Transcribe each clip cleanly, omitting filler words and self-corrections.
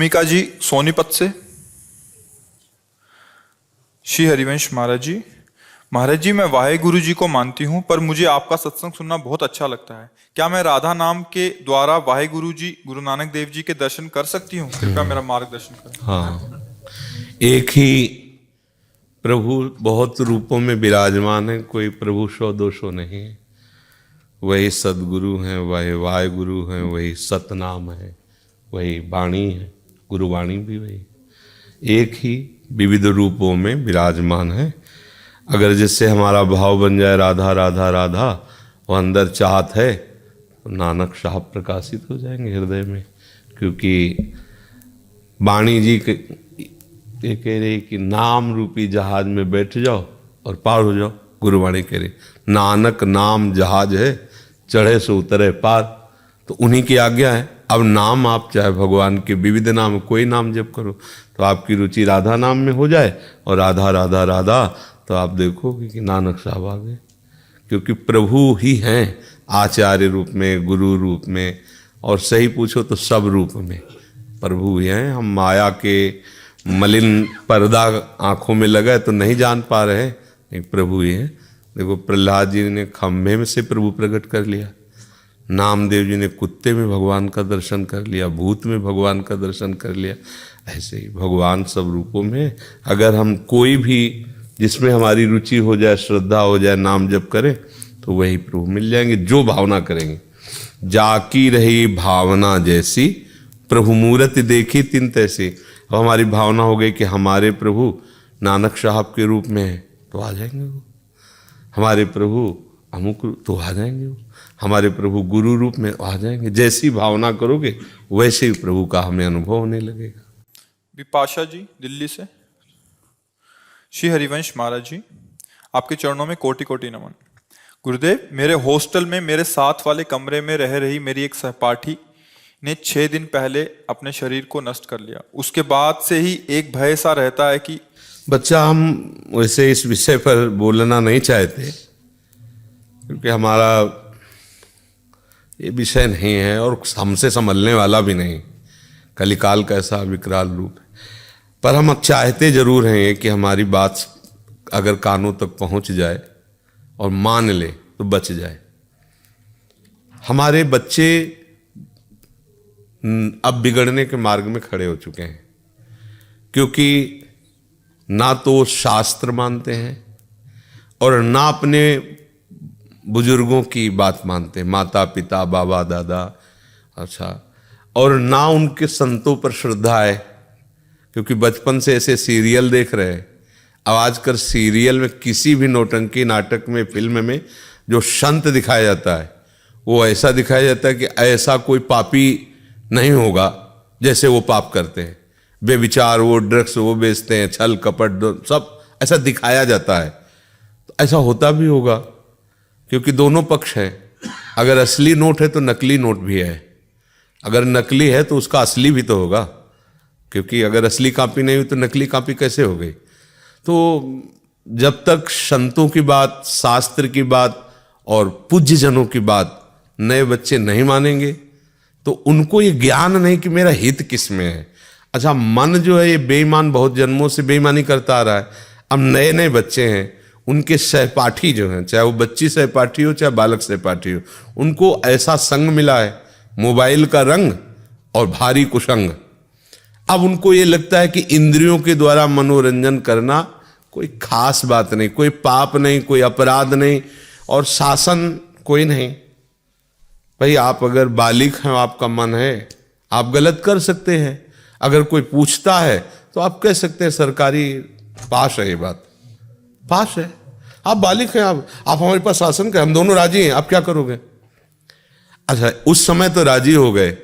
भूमिका जी सोनीपत से। श्री हरिवंश महाराज जी मैं वाहे गुरु जी को मानती हूँ, पर मुझे आपका सत्संग सुनना बहुत अच्छा लगता है। क्या मैं राधा नाम के द्वारा वाहे गुरु जी गुरु नानक देव जी के दर्शन कर सकती हूँ? कृपया मेरा मार्गदर्शन करें। हाँ, एक ही प्रभु बहुत रूपों में विराजमान है, कोई प्रभु सौ दो सौ नहीं है। वही सदगुरु हैं, वही वाहे गुरु हैं, वही सतनाम है, वही वाणी है, गुरुवाणी भी वही, एक ही विविध रूपों में विराजमान है। अगर जिससे हमारा भाव बन जाए राधा राधा राधा, वो अंदर चाहत है, तो नानक साहब प्रकाशित हो जाएंगे हृदय में। क्योंकि वाणी जी ये कह रही कि नाम रूपी जहाज में बैठ जाओ और पार हो जाओ। गुरुवाणी कह रही नानक नाम जहाज है, चढ़े सो उतरे पार। तो उन्हीं की आज्ञा है। अब नाम आप चाहे भगवान के विविध नाम कोई नाम जप करो, तो आपकी रुचि राधा नाम में हो जाए और राधा राधा राधा, तो आप देखोगे कि नानक साहब आ गए। क्योंकि प्रभु ही हैं आचार्य रूप में, गुरु रूप में, और सही पूछो तो सब रूप में प्रभु ही हैं। हम माया के मलिन पर्दा आंखों में लगा है तो नहीं जान पा रहे हैं, एक प्रभु ही है। देखो प्रहलाद जी ने खम्भे में से प्रभु प्रकट कर लिया, नामदेव जी ने कुत्ते में भगवान का दर्शन कर लिया, भूत में भगवान का दर्शन कर लिया। ऐसे ही भगवान सब रूपों में। अगर हम कोई भी जिसमें हमारी रुचि हो जाए, श्रद्धा हो जाए, नाम जप करें, तो वही प्रभु मिल जाएंगे जो भावना करेंगे। जाकी रही भावना जैसी, प्रभु मूरत देखी तिन तैसी। अब हमारी भावना हो गई कि हमारे प्रभु नानक साहब के रूप में है, तो आ जाएंगे वो। हमारे प्रभु अमुक, तो आ जाएंगे वो। हमारे प्रभु गुरु रूप में आ जाएंगे। जैसी भावना करोगे वैसे ही प्रभु का हमें अनुभव होने लगेगा। विपाशा जी दिल्ली से। श्री हरिवंश महाराज जी, आपके चरणों में कोटि कोटि नमन। गुरुदेव, मेरे हॉस्टल में मेरे साथ वाले कमरे में रह रही मेरी एक सहपाठी ने 6 दिन पहले अपने शरीर को नष्ट कर लिया। उसके बाद से ही एक भय सा रहता है कि बच्चा, हम वैसे इस विषय पर बोलना नहीं चाहते, क्योंकि हमारा ये विषय नहीं है और हमसे संभलने वाला भी नहीं। कलिकाल का ऐसा विकराल रूप है। पर हम अब चाहते जरूर हैं कि हमारी बात अगर कानों तक पहुंच जाए और मान ले तो बच जाए। हमारे बच्चे अब बिगड़ने के मार्ग में खड़े हो चुके हैं, क्योंकि ना तो शास्त्र मानते हैं और ना अपने बुजुर्गों की बात मानते हैं, माता पिता बाबा दादा, अच्छा, और ना उनके संतों पर श्रद्धा है। क्योंकि बचपन से ऐसे सीरियल देख रहे हैं। अब आजकल सीरियल में किसी भी नौटंकी नाटक में, फिल्म में जो संत दिखाया जाता है, वो ऐसा दिखाया जाता है कि ऐसा कोई पापी नहीं होगा जैसे वो पाप करते हैं। बेविचार, वो ड्रग्स वो बेचते हैं, छल कपट सब ऐसा दिखाया जाता है। तो ऐसा होता भी होगा, क्योंकि दोनों पक्ष है। अगर असली नोट है तो नकली नोट भी है, अगर नकली है तो उसका असली भी तो होगा। क्योंकि अगर असली कॉपी नहीं हुई तो नकली कॉपी कैसे हो गई? तो जब तक संतों की बात, शास्त्र की बात और पूज्य जनों की बात नए बच्चे नहीं मानेंगे, तो उनको ये ज्ञान नहीं कि मेरा हित किस में है। अच्छा, मन जो है ये बेईमान, बहुत जन्मों से बेईमानी करता आ रहा है। अब नए नए बच्चे हैं, उनके सहपाठी जो हैं, चाहे वो बच्ची सहपाठी हो चाहे बालक सहपाठी हो, उनको ऐसा संग मिला है, मोबाइल का रंग और भारी कुसंग। अब उनको ये लगता है कि इंद्रियों के द्वारा मनोरंजन करना कोई खास बात नहीं, कोई पाप नहीं, कोई अपराध नहीं, और शासन कोई नहीं। भाई, आप अगर बालिग हैं, आपका मन है, आप गलत कर सकते हैं। अगर कोई पूछता है तो आप कह सकते हैं सरकारी पास है, ये बात पास है, आप बालिग हैं, आप हमारे पास शासन करें, हम दोनों राजी हैं, आप क्या करोगे? अच्छा, उस समय तो राजी हो गए,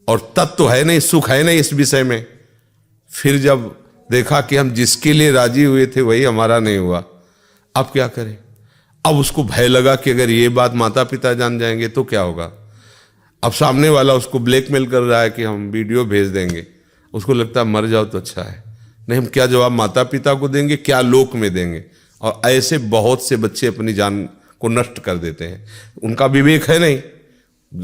और तब तो है नहीं, सुख है नहीं इस विषय में। फिर जब देखा कि हम जिसके लिए राजी हुए थे वही हमारा नहीं हुआ, अब क्या करें? अब उसको भय लगा कि अगर ये बात माता पिता जान जाएंगे तो क्या होगा। अब सामने वाला उसको ब्लैकमेल कर रहा है कि हम वीडियो भेज देंगे। उसको लगता है मर जाओ तो अच्छा है। नहीं, हम क्या जवाब माता पिता को देंगे, क्या लोक में देंगे? और ऐसे बहुत से बच्चे अपनी जान को नष्ट कर देते हैं। उनका विवेक है नहीं,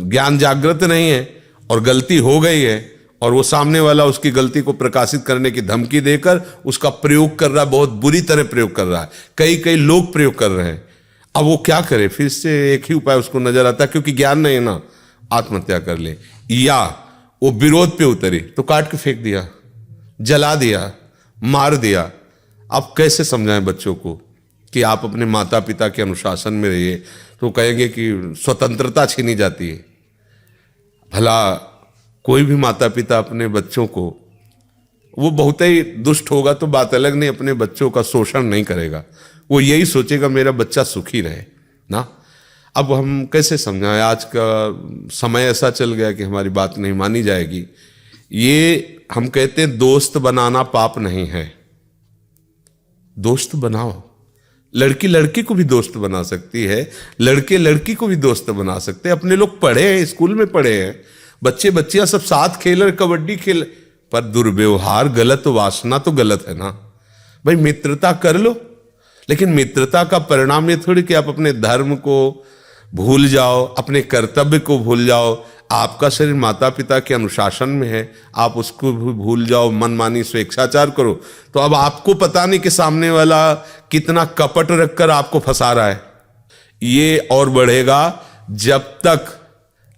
ज्ञान जागृत नहीं है, और गलती हो गई है और वो सामने वाला उसकी गलती को प्रकाशित करने की धमकी देकर उसका प्रयोग कर रहा है, बहुत बुरी तरह प्रयोग कर रहा है, कई कई लोग प्रयोग कर रहे हैं। अब वो क्या करे, फिर से एक ही उपाय उसको नजर आता है, क्योंकि ज्ञान नहीं है ना, आत्महत्या कर ले। या वो विरोध पे उतरी तो काट के फेंक दिया, जला दिया, मार दिया। अब कैसे समझाएं बच्चों को कि आप अपने माता पिता के अनुशासन में रहिए, तो कहेंगे कि स्वतंत्रता छीनी जाती है। भला कोई भी माता पिता अपने बच्चों को, वो बहुत ही दुष्ट होगा तो बात अलग, नहीं, अपने बच्चों का शोषण नहीं करेगा, वो यही सोचेगा मेरा बच्चा सुखी रहे ना। अब हम कैसे समझाएं, आज का समय ऐसा चल गया कि हमारी बात नहीं मानी जाएगी। ये हम कहते हैं दोस्त बनाना पाप नहीं है, दोस्त बनाओ। लड़की लड़की को भी दोस्त बना सकती है, लड़के लड़की को भी दोस्त बना सकते हैं। अपने लोग पढ़े हैं, स्कूल में पढ़े हैं, बच्चे बच्चियां सब साथ खेल रहे, कबड्डी खेल, पर दुर्व्यवहार गलत, वासना तो गलत है ना भाई। मित्रता कर लो, लेकिन मित्रता का परिणाम ये थोड़ी कि आप अपने धर्म को भूल जाओ, अपने कर्तव्य को भूल जाओ। आपका शरीर माता पिता के अनुशासन में है, आप उसको भी भूल जाओ, मनमानी स्वेच्छाचार करो, तो अब आपको पता नहीं कि सामने वाला कितना कपट रखकर आपको फंसा रहा है। ये और बढ़ेगा जब तक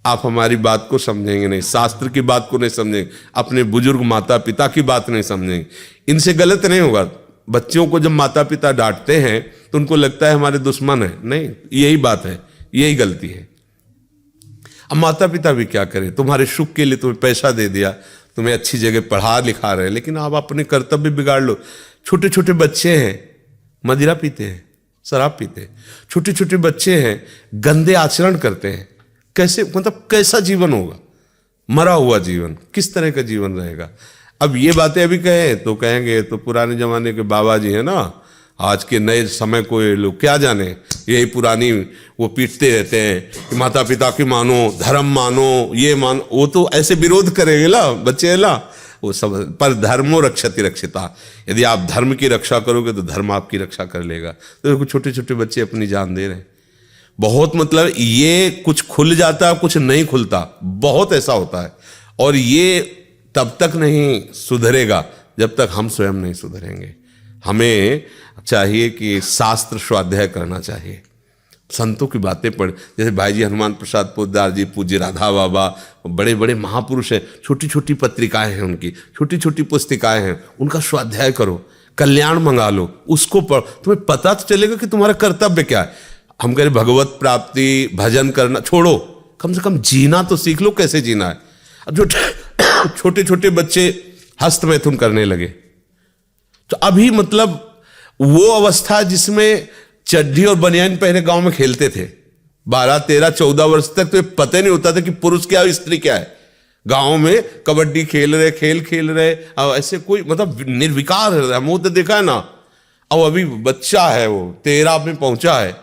आप हमारी बात को समझेंगे नहीं, शास्त्र की बात को नहीं समझेंगे, अपने बुजुर्ग माता पिता की बात नहीं समझेंगे। इनसे गलत नहीं होगा। बच्चों को जब माता पिता डांटते हैं तो उनको लगता है हमारे दुश्मन है, नहीं, यही बात है, यही गलती है। अब माता पिता भी क्या करें, तुम्हारे सुख के लिए तुम्हें पैसा दे दिया, तुम्हें अच्छी जगह पढ़ा लिखा रहे, लेकिन आप अपने कर्तव्य बिगाड़ लो। छोटे छोटे बच्चे हैं, मदिरा पीते हैं, शराब पीते हैं, छोटे छोटे बच्चे हैं, गंदे आचरण करते हैं। कैसे, मतलब कैसा जीवन होगा, मरा हुआ जीवन, किस तरह का जीवन रहेगा। अब ये बातें अभी कहें तो कहेंगे तो पुराने जमाने के बाबा जी हैं ना, आज के नए समय को ये लोग क्या जाने, यही पुरानी वो पीटते रहते हैं कि माता पिता की मानो, धर्म मानो, ये मानो। वो तो ऐसे विरोध करेंगे ना बच्चे ना, वो सब। पर धर्मो रक्षति रक्षिता, यदि आप धर्म की रक्षा करोगे तो धर्म आपकी रक्षा कर लेगा। तो देखो छोटे छोटे बच्चे अपनी जान दे रहे हैं। बहुत मतलब ये कुछ खुल जाता है, कुछ नहीं खुलता, बहुत ऐसा होता है। और ये तब तक नहीं सुधरेगा जब तक हम स्वयं नहीं सुधरेंगे। हमें चाहिए कि शास्त्र स्वाध्याय करना चाहिए, संतों की बातें पढ़, जैसे भाई जी हनुमान प्रसाद पोद्दार जी, पूज्य राधा बाबा, बड़े बड़े महापुरुष हैं, छोटी छोटी पत्रिकाएं हैं उनकी, छोटी छोटी पुस्तिकाएं हैं, उनका स्वाध्याय करो, कल्याण मंगा लो, उसको पढ़, तुम्हें पता तो चलेगा कि तुम्हारा कर्तव्य क्या है। हम कह रहे भगवत प्राप्ति, भजन करना छोड़ो, कम से कम जीना तो सीख लो, कैसे जीना है। अब जो छोटे छोटे बच्चे हस्तमैथुन करने लगे, तो अभी मतलब वो अवस्था जिसमें चड्ढी और बनियान पहने गांव में खेलते थे, 12, 13, 14 वर्ष तक तो पता नहीं होता था कि पुरुष क्या है स्त्री क्या है। गांव में कबड्डी खेल रहे, खेल खेल रहे, अब ऐसे कोई मतलब निर्विकार है, मुंह तो देखा है ना। अब अभी बच्चा है, वो 13 में पहुंचा है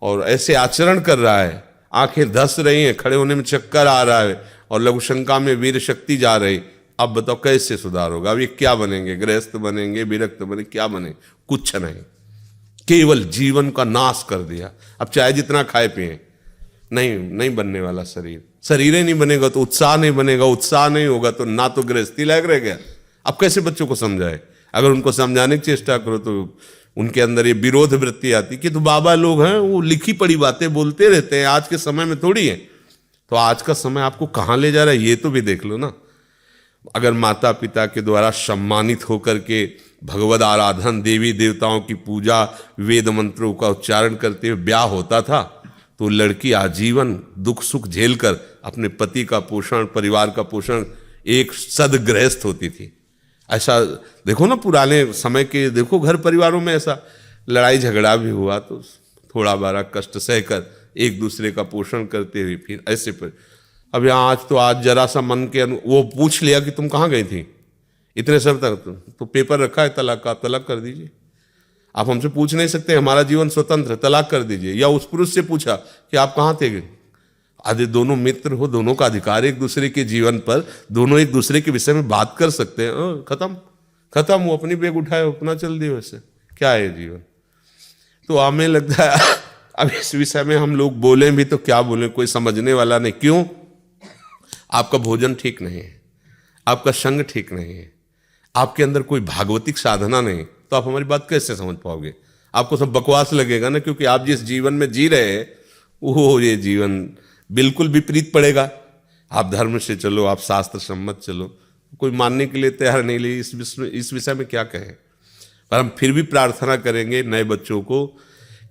और ऐसे आचरण कर रहा है, आंखें धस रही हैं, खड़े होने में चक्कर आ रहा है और लघु शंका में वीर शक्ति जा रही। अब बताओ कैसे सुधार होगा। अब ये क्या बनेंगे, गृहस्थ बनेंगे, विरक्त बनेंगे, क्या बने, कुछ नहीं, केवल जीवन का नाश कर दिया। अब चाहे जितना खाए पिए, नहीं बनने वाला शरीर, शरीर ही नहीं बनेगा तो उत्साह नहीं बनेगा, उत्साह नहीं होगा तो ना तो गृहस्थी लायक रह गया। अब कैसे बच्चों को समझाए, अगर उनको समझाने की चेष्टा करो तो उनके अंदर ये विरोध वृत्ति आती कि तो बाबा लोग हैं, वो लिखी पड़ी बातें बोलते रहते हैं, आज के समय में थोड़ी है। तो आज का समय आपको कहाँ ले जा रहा है ये तो भी देख लो ना। अगर माता पिता के द्वारा सम्मानित होकर के भगवद आराधन, देवी देवताओं की पूजा, वेद मंत्रों का उच्चारण करते हुए ब्याह होता था, तो लड़की आजीवन दुख सुख झेलकर अपने पति का पोषण, परिवार का पोषण, एक सदगृहस्थ होती थी। ऐसा देखो ना पुराने समय के, देखो घर परिवारों में ऐसा लड़ाई झगड़ा भी हुआ तो थोड़ा बारा कष्ट सहकर एक दूसरे का पोषण करते हुए फिर ऐसे पर। अब यहाँ आज जरा सा मन के वो पूछ लिया कि तुम कहाँ गई थी इतने समय तक, तो पेपर रखा है तलाक का, तलाक कर दीजिए। आप हमसे पूछ नहीं सकते, हमारा जीवन स्वतंत्र है, तलाक कर दीजिए। या उस पुरुष से पूछा कि आप कहाँ थे, आदि दोनों मित्र हो, दोनों का अधिकार एक दूसरे के जीवन पर, दोनों एक दूसरे के विषय में बात कर सकते हैं। खत्म, वो अपनी बैग उठाए अपना चल दिए, वैसे क्या है जीवन। तो हमें लगता है अब इस विषय में हम लोग बोलें भी तो क्या बोलें, कोई समझने वाला नहीं। क्यों? आपका भोजन ठीक नहीं है, आपका संग ठीक नहीं है, आपके अंदर कोई भागवतिक साधना नहीं, तो आप हमारी बात कैसे समझ पाओगे? आपको सब बकवास लगेगा ना, क्योंकि आप जिस जीवन में जी रहे हैं वो ये जीवन बिल्कुल विपरीत पड़ेगा। आप धर्म से चलो, आप शास्त्र सम्मत चलो, कोई मानने के लिए तैयार नहीं। लिए इस विषय में क्या कहें? पर हम फिर भी प्रार्थना करेंगे नए बच्चों को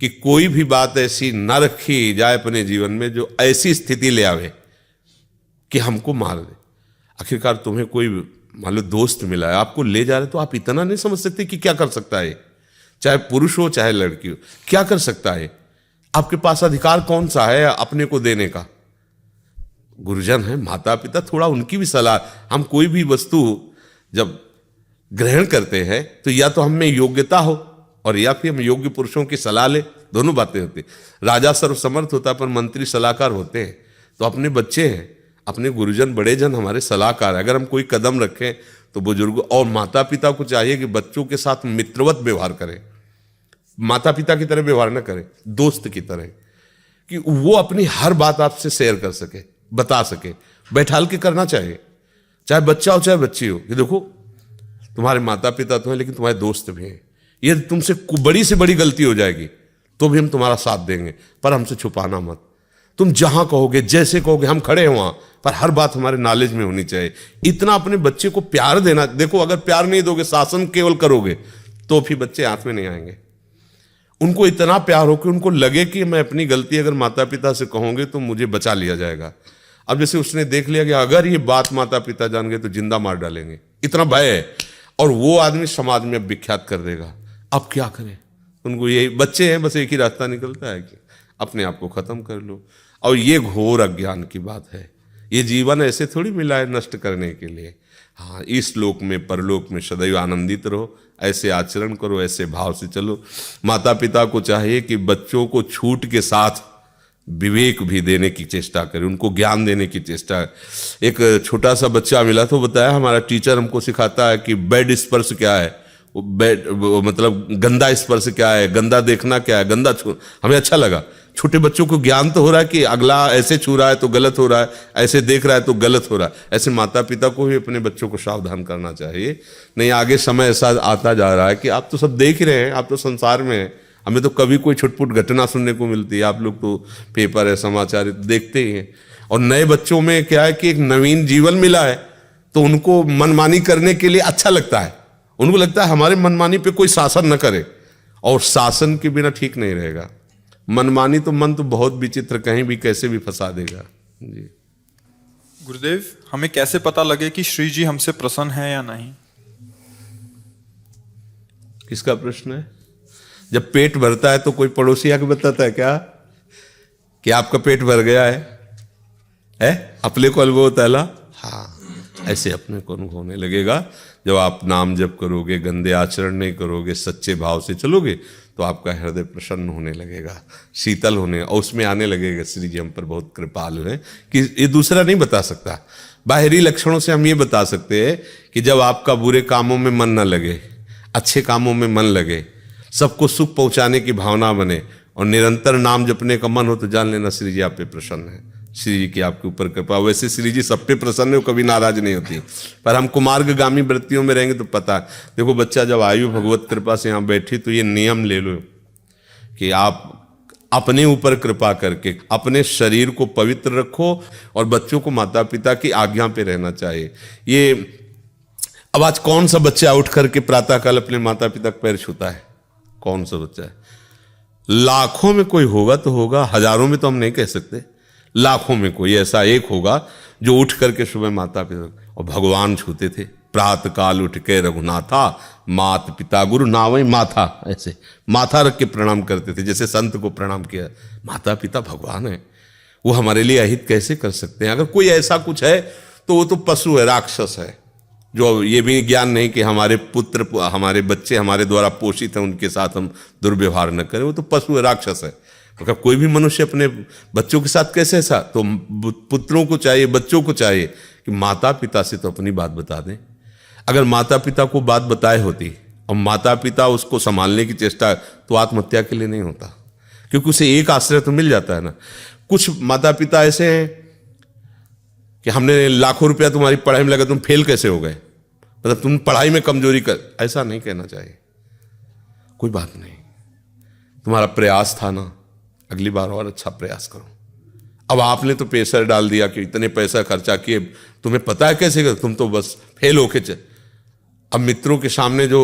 कि कोई भी बात ऐसी न रखी जाए अपने जीवन में जो ऐसी स्थिति ले आवे कि हमको मार दे। आखिरकार तुम्हें कोई मान लो दोस्त मिला है, आपको ले जा रहे, तो आप इतना नहीं समझ सकते कि क्या कर सकता है, चाहे पुरुष हो चाहे लड़की हो, क्या कर सकता है? आपके पास अधिकार कौन सा है अपने को देने का? गुरुजन है, माता पिता, थोड़ा उनकी भी सलाह। हम कोई भी वस्तु जब ग्रहण करते हैं तो या तो हम में योग्यता हो और या फिर हम योग्य पुरुषों की सलाह ले, दोनों बातें होती। राजा सर्वसमर्थ होता पर मंत्री सलाहकार होते हैं। तो अपने बच्चे हैं, अपने गुरुजन बड़े जन हमारे सलाहकार है। अगर हम कोई कदम रखें तो बुजुर्ग और माता पिता को चाहिए कि बच्चों के साथ मित्रवत व्यवहार करें, माता पिता की तरह व्यवहार न करें, दोस्त की तरह, कि वो अपनी हर बात आपसे शेयर कर सके, बता सके, बैठाल के करना चाहिए। चाहे बच्चा हो चाहे बच्ची हो, कि देखो तुम्हारे माता पिता तो हैं लेकिन तुम्हारे दोस्त भी हैं, ये तुमसे बड़ी से बड़ी गलती हो जाएगी तो भी हम तुम्हारा साथ देंगे, पर हमसे छुपाना मत। तुम जहां कहोगे जैसे कहोगे हम खड़े हैं वहां, पर हर बात हमारे नॉलेज में होनी चाहिए। इतना अपने बच्चे को प्यार देना। देखो अगर प्यार नहीं दोगे, शासन केवल करोगे, तो फिर बच्चे हाथ में नहीं आएंगे। उनको इतना प्यार हो कि उनको लगे कि मैं अपनी गलती अगर माता पिता से कहूंगे तो मुझे बचा लिया जाएगा। अब जैसे उसने देख लिया कि अगर ये बात माता पिता जान गए तो जिंदा मार डालेंगे, इतना भय है, और वो आदमी समाज में विख्यात कर देगा। अब क्या करें? उनको यही, बच्चे हैं, बस एक ही रास्ता निकलता है कि अपने आप को खत्म कर लो। और ये घोर अज्ञान की बात है। ये जीवन ऐसे थोड़ी मिला है नष्ट करने के लिए। हाँ, इस लोक में परलोक में सदैव आनंदित रहो, ऐसे आचरण करो, ऐसे भाव से चलो। माता पिता को चाहिए कि बच्चों को छूट के साथ विवेक भी देने की चेष्टा करें, उनको ज्ञान देने की चेष्टा। एक छोटा सा बच्चा मिला तो बताया, हमारा टीचर हमको सिखाता है कि बेड स्पर्श क्या है, मतलब गंदा स्पर्श क्या है, गंदा देखना क्या है, गंदा छू। हमें अच्छा लगा। छोटे बच्चों को ज्ञान तो हो रहा है कि अगला ऐसे छू रहा है तो गलत हो रहा है, ऐसे देख रहा है तो गलत हो रहा है। ऐसे माता पिता को भी अपने बच्चों को सावधान करना चाहिए। नहीं, आगे समय ऐसा आता जा रहा है कि आप तो सब देख ही रहे हैं, आप तो संसार में हैं। हमें तो कभी कोई छुटपुट घटना सुनने को मिलती है, आप लोग तो पेपर है, समाचार देखते ही हैं। और नए बच्चों में क्या है कि एक नवीन जीवन मिला है, तो उनको मनमानी करने के लिए अच्छा लगता है। उनको लगता है हमारे मनमानी पे कोई शासन न करे, और शासन के बिना ठीक नहीं रहेगा। मनमानी तो मन तो बहुत विचित्र, कहीं भी कैसे भी फंसा देगा जी। गुरुदेव, हमें कैसे पता लगे कि श्री जी हमसे प्रसन्न है या नहीं? किसका प्रश्न है? जब पेट भरता है तो कोई पड़ोसी आके बताता है क्या कि आपका पेट भर गया है? अपने को अनुभव होता है। हाँ, ऐसे अपने को अनुभव होने लगेगा जब आप नाम जप करोगे, गंदे आचरण नहीं करोगे, सच्चे भाव से चलोगे, तो आपका हृदय प्रसन्न होने लगेगा, शीतल होने, और उसमें आने लगेगा श्री जी हम पर बहुत कृपालु हैं कि ये दूसरा नहीं बता सकता। बाहरी लक्षणों से हम ये बता सकते हैं कि जब आपका बुरे कामों में मन न लगे, अच्छे कामों में मन लगे, सबको सुख पहुंचाने की भावना बने और निरंतर नाम जपने का मन हो, तो जान लेना श्री जी आप पे प्रसन्न है। श्री जी की आपके ऊपर कृपा। वैसे श्री जी सब पे प्रसन्न है, कभी नाराज नहीं होती, पर हम कुमार्गामी वृत्तियों में रहेंगे तो पता है। देखो बच्चा जब आयु भगवत कृपा से यहाँ बैठी, तो ये नियम ले लो कि आप अपने ऊपर कृपा करके अपने शरीर को पवित्र रखो, और बच्चों को माता पिता की आज्ञा पे रहना चाहिए। ये अब आज कौन सा बच्चा उठ करके प्रातःकाल अपने माता पिता का पैर छूता है? कौन सा बच्चा है? लाखों में कोई होगा तो होगा, हजारों में तो हम नहीं कह सकते, लाखों में कोई ऐसा एक होगा जो उठ करके सुबह माता पिता और भगवान छूते थे। प्रातः काल उठ के रघुनाथा, मात पिता गुरु नावई माथा, ऐसे माथा रख के प्रणाम करते थे, जैसे संत को प्रणाम किया। माता पिता भगवान है, वो हमारे लिए अहित कैसे कर सकते हैं? अगर कोई ऐसा कुछ है तो वो तो पशु है, राक्षस है, जो ये भी ज्ञान नहीं कि हमारे पुत्र, हमारे बच्चे हमारे द्वारा पोषित हैं, उनके साथ हम दुर्व्यवहार न करें। वो तो पशु है, राक्षस है। अगर कोई भी मनुष्य अपने बच्चों के साथ कैसे ऐसा, तो पुत्रों को चाहिए, बच्चों को चाहिए कि माता पिता से तो अपनी बात बता दें। अगर माता पिता को बात बताए होती और माता पिता उसको संभालने की चेष्टा, तो आत्महत्या के लिए नहीं होता, क्योंकि उसे एक आश्रय तो मिल जाता है ना। कुछ माता पिता ऐसे हैं कि हमने लाखों रुपया तुम्हारी पढ़ाई में लगा, तुम फेल कैसे हो गए, मतलब तुम पढ़ाई में कमजोरी कर, ऐसा नहीं कहना चाहिए। कोई बात नहीं, तुम्हारा प्रयास था ना, अगली बार और अच्छा प्रयास करो। अब आपने तो प्रेशर डाल दिया कि इतने पैसा खर्चा किए, तुम्हें पता है कैसे कर, तुम तो बस फेल होके चल। अब मित्रों के सामने जो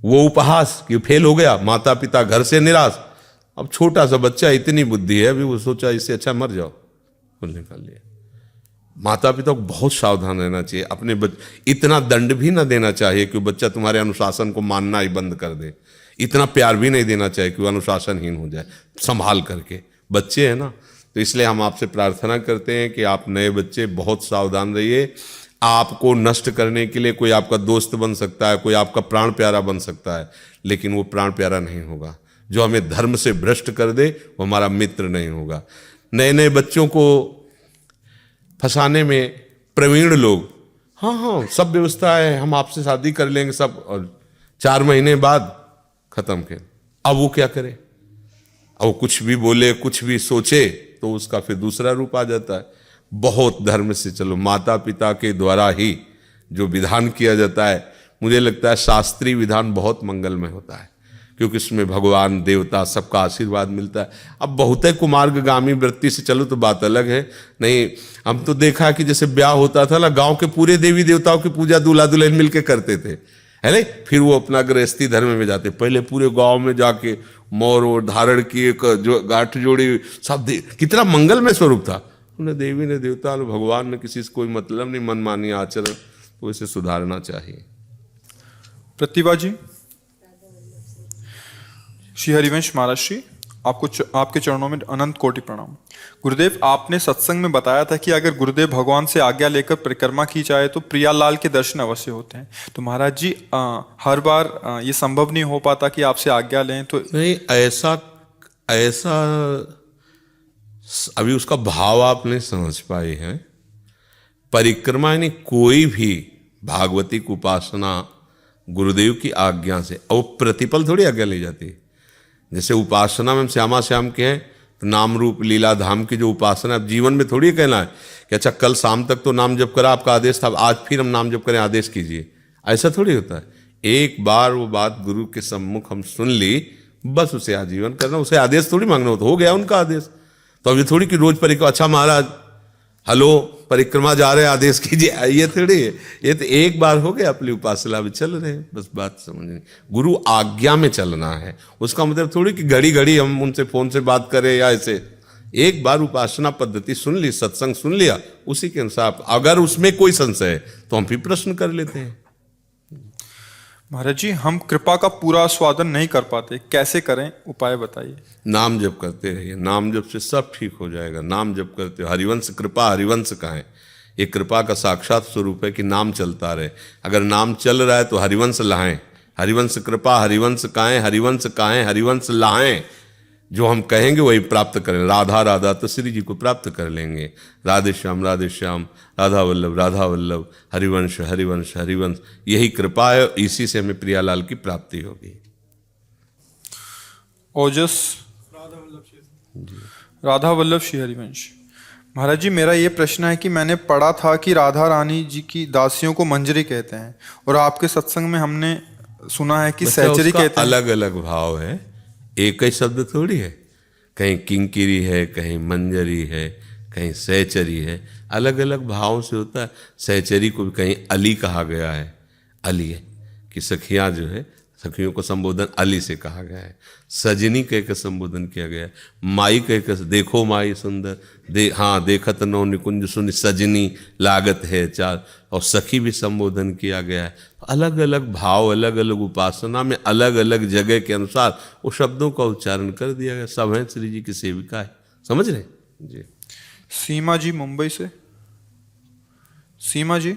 वो उपहास कि फेल हो गया, माता पिता घर से निराश। अब छोटा सा बच्चा, इतनी बुद्धि है, अभी वो सोचा इससे अच्छा मर जाओ, कुल निकाल लिया। माता पिता को बहुत सावधान रहना चाहिए, अपने इतना दंड भी ना देना चाहिए कि बच्चा तुम्हारे अनुशासन को मानना ही बंद कर दे, इतना प्यार भी नहीं देना चाहिए कि वो अनुशासनहीन हो जाए। संभाल करके, बच्चे हैं ना, तो इसलिए हम आपसे प्रार्थना करते हैं कि आप नए बच्चे बहुत सावधान रहिए। आपको नष्ट करने के लिए कोई आपका दोस्त बन सकता है, कोई आपका प्राण प्यारा बन सकता है, लेकिन वो प्राण प्यारा नहीं होगा। जो हमें धर्म से भ्रष्ट कर दे वो हमारा मित्र नहीं होगा। नए नए बच्चों को फंसाने में प्रवीण लोग, हाँ सब व्यवस्था है, हम आपसे शादी कर लेंगे सब, और 4 महीने बाद खत्म खेल। अब वो क्या करे, अब वो कुछ भी बोले, कुछ भी सोचे, तो उसका फिर दूसरा रूप आ जाता है। बहुत धर्म से चलो, माता पिता के द्वारा ही जो विधान किया जाता है, मुझे लगता है शास्त्रीय विधान बहुत मंगलमय होता है, क्योंकि इसमें भगवान देवता सबका आशीर्वाद मिलता है। अब बहुत है कुमार्गगामी वृत्ति से चलो तो बात अलग है। नहीं, हम तो देखा कि जैसे ब्याह होता था ना, गांव के पूरे देवी देवताओं की पूजा दूल्हा दुल्हन मिलके करते थे, है नहीं, फिर वो अपना गृहस्थी धर्म में जाते। पहले पूरे गांव में जाके मोर और धारण किए, जो गांठ जोड़ी, सब कितना मंगलमय स्वरूप था। उन्हें देवी ने देवता ने भगवान ने किसी से कोई मतलब नहीं, मनमानी आचरण, तो इसे सुधारना चाहिए। प्रतिभा जी, श्री हरिवंश महाराज श्री, आपके चरणों में अनंत कोटि प्रणाम। गुरुदेव, आपने सत्संग में बताया था कि अगर गुरुदेव भगवान से आज्ञा लेकर परिक्रमा की जाए तो प्रियालाल के दर्शन अवश्य होते हैं। तो महाराज जी, हर बार ये संभव नहीं हो पाता कि आपसे आज्ञा लें, तो नहीं, ऐसा अभी उसका भाव आप नहीं समझ पाए हैं। परिक्रमा यानी कोई भी भागवती की उपासना गुरुदेव की आज्ञा से, और प्रतिपल थोड़ी आज्ञा ली जाती है। जैसे उपासना में श्यामा श्याम के हैं, तो नाम रूप लीला धाम की जो उपासना, जीवन में थोड़ी कहना है कि अच्छा कल शाम तक तो नाम जप करा, आपका आदेश था, आज फिर हम नाम जप करें, आदेश कीजिए, ऐसा थोड़ी होता है। एक बार वो बात गुरु के सम्मुख हम सुन ली, बस उसे आजीवन करना, उसे आदेश थोड़ी मांगना होता, हो गया उनका आदेश। तो अभी थोड़ी कि रोज परिक्रमा, अच्छा महाराज हेलो परिक्रमा जा रहे हैं, आदेश कीजिए, ये थोड़ी है। ये तो एक बार हो गया, अपनी उपासना में चल रहे हैं, बस बात समझनी। गुरु आज्ञा में चलना है, उसका मतलब थोड़ी कि घड़ी घड़ी हम उनसे फोन से बात करें या ऐसे। एक बार उपासना पद्धति सुन ली, सत्संग सुन लिया, उसी के अनुसार अगर उसमें कोई संशय है तो हम भी प्रश्न कर लेते हैं। महाराज जी, हम कृपा का पूरा आस्वादन नहीं कर पाते, कैसे करें, उपाय बताइए। नाम जप करते रहिए, नाम जप से सब ठीक हो जाएगा। नाम जप करते हो, हरिवंश कृपा, हरिवंश कहें, ये कृपा का साक्षात स्वरूप है कि नाम चलता रहे। अगर नाम चल रहा है तो हरिवंश लाएं, हरिवंश कृपा, हरिवंश काएं, हरिवंश काएं, हरिवंश लाएं। जो हम कहेंगे वही प्राप्त करें। राधा राधा तो श्री जी को प्राप्त कर लेंगे। राधे श्याम राधा वल्लभ, हरिवंश हरिवंश हरिवंश, यही कृपा है, इसी से हमें प्रियालाल की प्राप्ति होगी। ओजस राधा वल्लभ श्री हरिवंश। महाराज जी, मेरा ये प्रश्न है कि मैंने पढ़ा था कि राधा रानी जी की दासियों को मंजरी कहते हैं, और आपके सत्संग में हमने सुना है कि सहचरी कहते हैं। अलग अलग भाव है, एक ही शब्द थोड़ी है। कहीं किंकिरी है, कहीं मंजरी है, कहीं सहचरी है, अलग अलग भावों से होता है। सहचरी को भी कहीं अली कहा गया है, अली है कि सखियाँ जो है, सखियों को संबोधन अली से कहा गया है। सजनी कह कर संबोधन किया गया है। माई कह कर, देखो माई सुंदर, देखत नो निकुंज सुन सजनी लागत है चार, और सखी भी संबोधन किया गया है। अलग अलग भाव, अलग अलग उपासना में अलग अलग जगह के अनुसार वो शब्दों का उच्चारण कर दिया गया। सब हैं श्री जी की सेविका है, समझ रहे जी। सीमा जी मुंबई से। सीमा जी,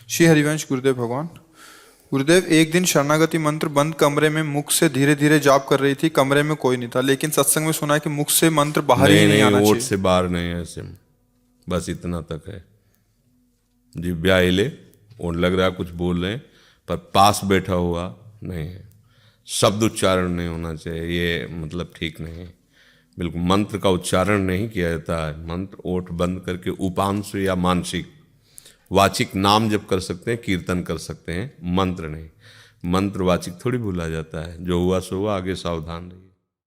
श्री हरिवंश गुरुदेव भगवान। गुरुदेव, एक दिन शरणागति मंत्र बंद कमरे में मुख से धीरे धीरे जाप कर रही थी, कमरे में कोई नहीं था, लेकिन सत्संग में सुना है कि मुख से मंत्र बाहर ही नहीं आना चाहिए। ओठ से बाहर नहीं है, ऐसे बस इतना तक है। दिव्या हिले और लग रहा है कुछ बोल रहे हैं, पर पास बैठा हुआ नहीं है। शब्द उच्चारण नहीं होना चाहिए, ये मतलब ठीक नहीं है। बिल्कुल मंत्र का उच्चारण नहीं किया जाता है। मंत्र ओठ बंद करके उपांशु या मानसिक वाचिक नाम जप कर सकते हैं, कीर्तन कर सकते हैं, मंत्र नहीं। मंत्र वाचिक थोड़ी भूला जाता है। जो हुआ सो हुआ, आगे सावधान रहिए।